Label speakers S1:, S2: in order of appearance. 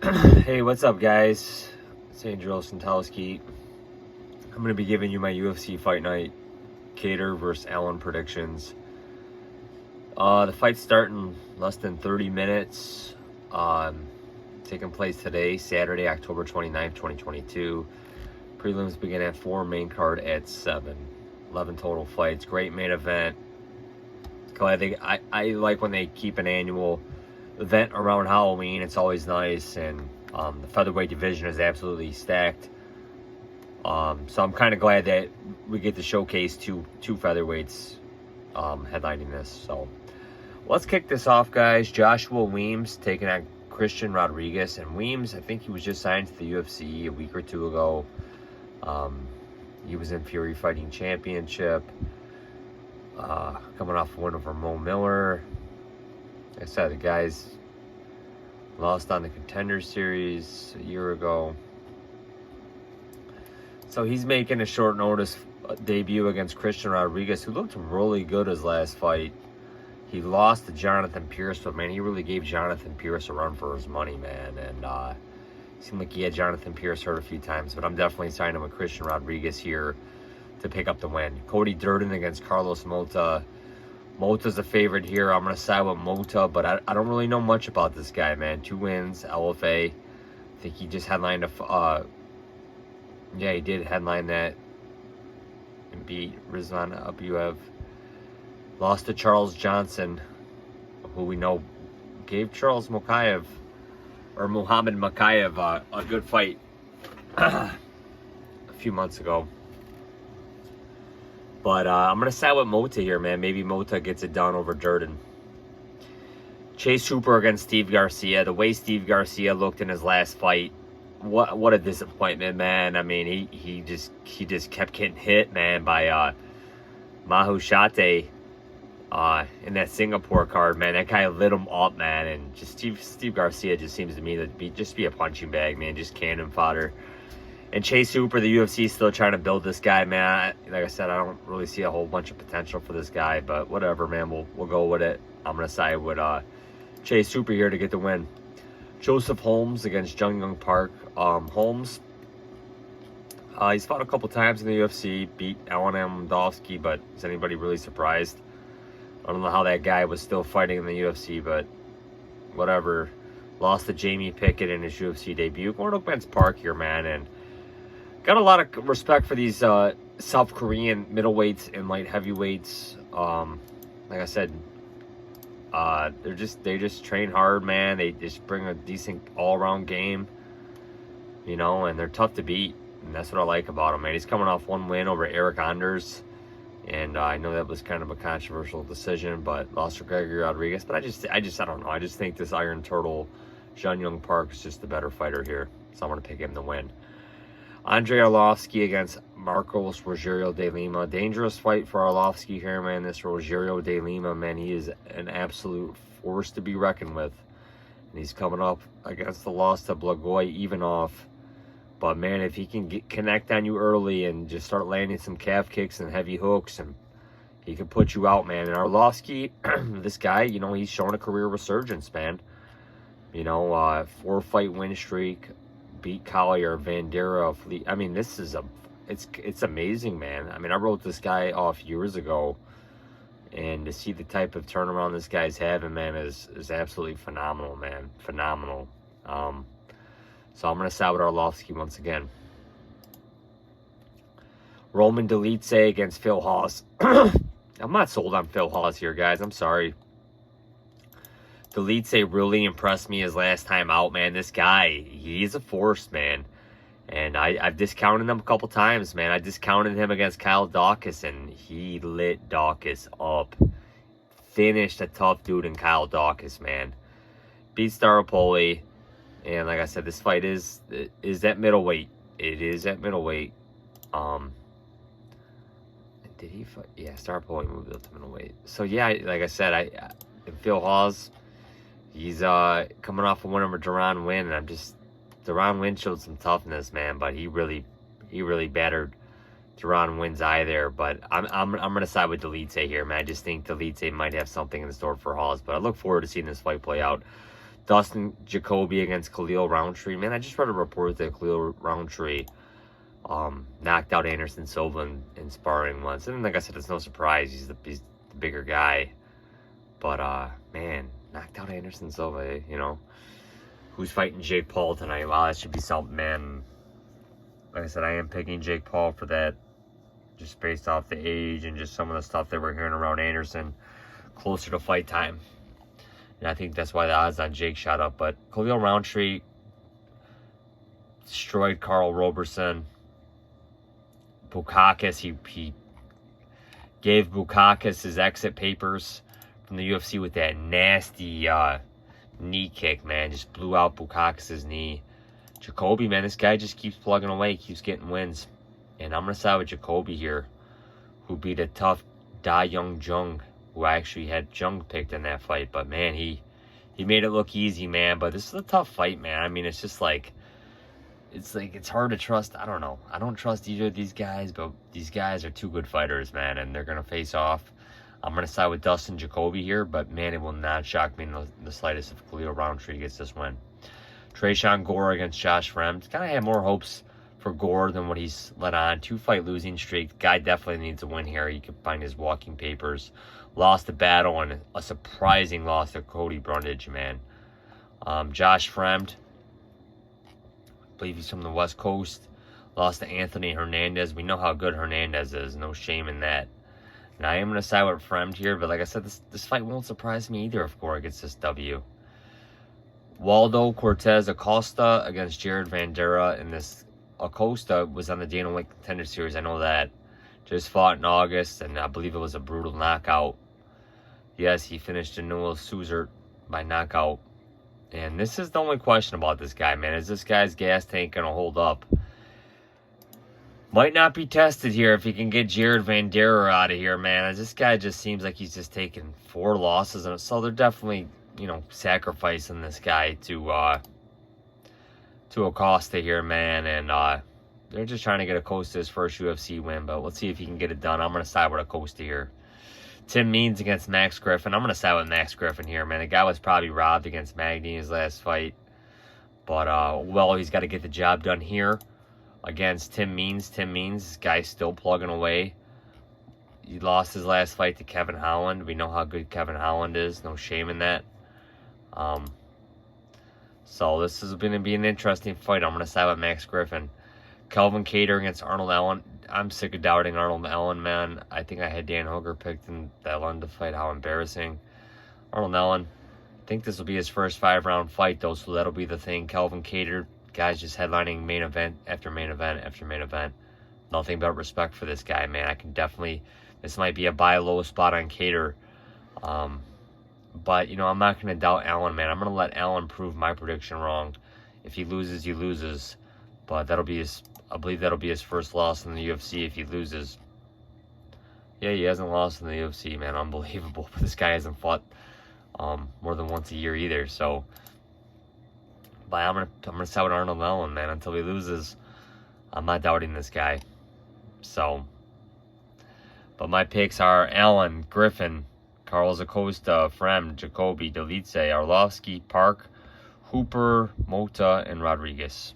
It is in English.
S1: Hey, what's up, guys? It's Angelo Santelski. I'm going to be giving you my UFC Fight Night Kattar versus Allen predictions. The fight's starting less than 30 minutes. Taking place today, Saturday, October 29th, 2022. Prelims begin at 4, main card at 7. 11 total fights. Great main event. Glad I like when they keep an annual event around Halloween. It's always nice, and the featherweight division is absolutely stacked. So I'm kind of glad that we get to showcase two featherweights headlining this. So let's kick this off, guys. Joshua Weems taking on Christian Rodriguez, and Weems, I think he was just signed to the UFC a week or two ago. He was in Fury Fighting Championship, coming off a win over Mo Miller. Like I said, the guy's lost on the Contender Series a year ago. So he's making a short notice debut against Christian Rodriguez, who looked really good his last fight. He lost to Jonathan Pierce, but man, he really gave Jonathan Pierce a run for his money, man. And seemed like he had Jonathan Pierce hurt a few times, but I'm definitely signing with Christian Rodriguez here to pick up the win. Cody Durden against Carlos Mota. Mota's a favorite here. I'm going to side with Mota, but I don't really know much about this guy, man. 2 wins, LFA. I think he just headlined he did headline that and beat Rizwan Abuev. Lost to Charles Johnson, who we know gave Charles Mokaev, or Muhammad Mokaev, a good fight a few months ago. But I'm going to side with Mota here, man. Maybe Mota gets it done over Durden. Chase Hooper against Steve Garcia. The way Steve Garcia looked in his last fight, what a disappointment, man. I mean, he just kept getting hit, man, by Mahushate in that Singapore card, man. That guy lit him up, man. And just Steve Garcia just seems to me to be a punching bag, man. Just cannon fodder. And Chase Hooper, the UFC is still trying to build this guy, man. Like I said, I don't really see a whole bunch of potential for this guy, but whatever, man. We'll go with it. I'm going to side with Chase Hooper here to get the win. Joseph Holmes against Jung Young Park. Holmes, he's fought a couple times in the UFC, beat Arlovski, but is anybody really surprised? I don't know how that guy was still fighting in the UFC, but whatever. Lost to Jamie Pickett in his UFC debut. Going up against Park here, man, and got a lot of respect for these South Korean middleweights and light heavyweights. Like I said, they just train hard, man. They just bring a decent all-around game, you know, and they're tough to beat. And that's what I like about him, man. He's coming off 1 win over Eric Anders, and I know that was kind of a controversial decision, but lost to Gregory Rodriguez. But I don't know. I just think this Iron Turtle, Jung Young Park, is just the better fighter here, so I'm going to pick him to win. Andre Arlovski against Marcos Rogerio de Lima. Dangerous fight for Arlovski here, man. This Rogerio de Lima, man, he is an absolute force to be reckoned with. And he's coming up against the loss to Blagoy Ivanov. But, man, if he can connect on you early and just start landing some calf kicks and heavy hooks, and he can put you out, man. And Arlovski, this guy, you know, he's shown a career resurgence, man. You know, 4-fight win streak. Beat Collier, Vandera, Fleet. I mean, this is it's amazing, man. I mean, I wrote this guy off years ago, and to see the type of turnaround this guy's having, man, is absolutely phenomenal, man. Phenomenal. So I'm gonna side with Arlovski once again. Roman Dolidze against Phil Hawes. I'm not sold on Phil Hawes here, guys. I'm sorry. Dolidze really impressed me his last time out, man. This guy, he's a force, man. And I've discounted him a couple times, man. I discounted him against Kyle Dawkins, and he lit Dawkins up. Finished a tough dude in Kyle Dawkins, man. Beat Staropoli. And like I said, this fight is at middleweight. It is at middleweight. Did he fight? Yeah, Staropoli moved up to middleweight. So yeah, like I said, Phil Hawes, he's coming off a win over Duran Win, and Duran Win showed some toughness, man, but he really battered Duran Win's eye there. But I'm gonna side with Dolidze here, man. I just think Dolidze might have something in store for Hawes, but I look forward to seeing this fight play out. Dustin Jacoby against Khalil Roundtree. Man, I just read a report that Khalil Roundtree knocked out Anderson Silva in sparring once. And like I said, it's no surprise. He's the bigger guy. But, man, knocked out Anderson Silva, you know. Who's fighting Jake Paul tonight? Wow, that should be something, man. Like I said, I am picking Jake Paul for that. Just based off the age and just some of the stuff that we're hearing around Anderson closer to fight time. And I think that's why the odds on Jake shot up. But Khalil Roundtree destroyed Carl Roberson. Bukakis, he gave Bukakis his exit papers from the UFC with that nasty knee kick, man. Just blew out Bukakis' knee. Jacoby, man, this guy just keeps plugging away, keeps getting wins. And I'm going to side with Jacoby here, who beat a tough Da Young Jung, who I actually had Jung picked in that fight. But, man, he made it look easy, man. But this is a tough fight, man. I mean, it's just like, it's hard to trust. I don't know. I don't trust either of these guys, but these guys are two good fighters, man, and they're going to face off. I'm going to side with Dustin Jacoby here, but, man, it will not shock me in the slightest if Khalil Roundtree gets this win. Tresean Gore against Josh Fremd. Kind of had more hopes for Gore than what he's let on. 2-fight losing streak. Guy definitely needs a win here. You can find his walking papers. Lost the battle and a surprising loss to Cody Brundage, man. Josh Fremd, I believe he's from the West Coast. Lost to Anthony Hernandez. We know how good Hernandez is. No shame in that. And I am going to side with Fremd here, but like I said, this fight won't surprise me either if Gore gets this W. Waldo Cortes-Acosta against Jared Vanderaa. And this Acosta was on the Dana White Contender Series. I know that. Just fought in August, and I believe it was a brutal knockout. Yes, he finished Noah Suzert by knockout. And this is the only question about this guy, man. Is this guy's gas tank going to hold up? Might not be tested here if he can get Jared Vanderaa out of here, man. This guy just seems like he's just taken 4 losses. And so they're definitely, you know, sacrificing this guy to Acosta here, man. And they're just trying to get Acosta his first UFC win. But let's see if he can get it done. I'm going to side with Acosta here. Tim Means against Max Griffin. I'm going to side with Max Griffin here, man. The guy was probably robbed against Magny in his last fight. But, well, he's got to get the job done here against Tim Means. Tim Means, this guy's still plugging away. He lost his last fight to Kevin Holland. We know how good Kevin Holland is. No shame in that. So this is going to be an interesting fight. I'm going to side with Max Griffin. Kelvin Kattar against Arnold Allen. I'm sick of doubting Arnold Allen, man. I think I had Dan Hooker picked in that London fight. How embarrassing. Arnold Allen, I think this will be his first 5-round fight, though, so that'll be the thing. Kelvin Kattar, guys just headlining main event after main event after main event. Nothing but respect for this guy, man. I can definitely, this might be a buy low spot on Kattar. But, you know, I'm not going to doubt Allen, man. I'm going to let Allen prove my prediction wrong. If he loses, he loses. But that'll be his, I believe that'll be his first loss in the UFC if he loses. Yeah, he hasn't lost in the UFC, man. Unbelievable. But this guy hasn't fought more than once a year either. So, but I'm gonna side with Arnold Allen, man. Until he loses, I'm not doubting this guy. So, but my picks are Allen, Griffin, Cortes-Acosta, Fremd, Jacoby, Dolidze, Arlovski, Park, Hooper, Mota, and Rodriguez.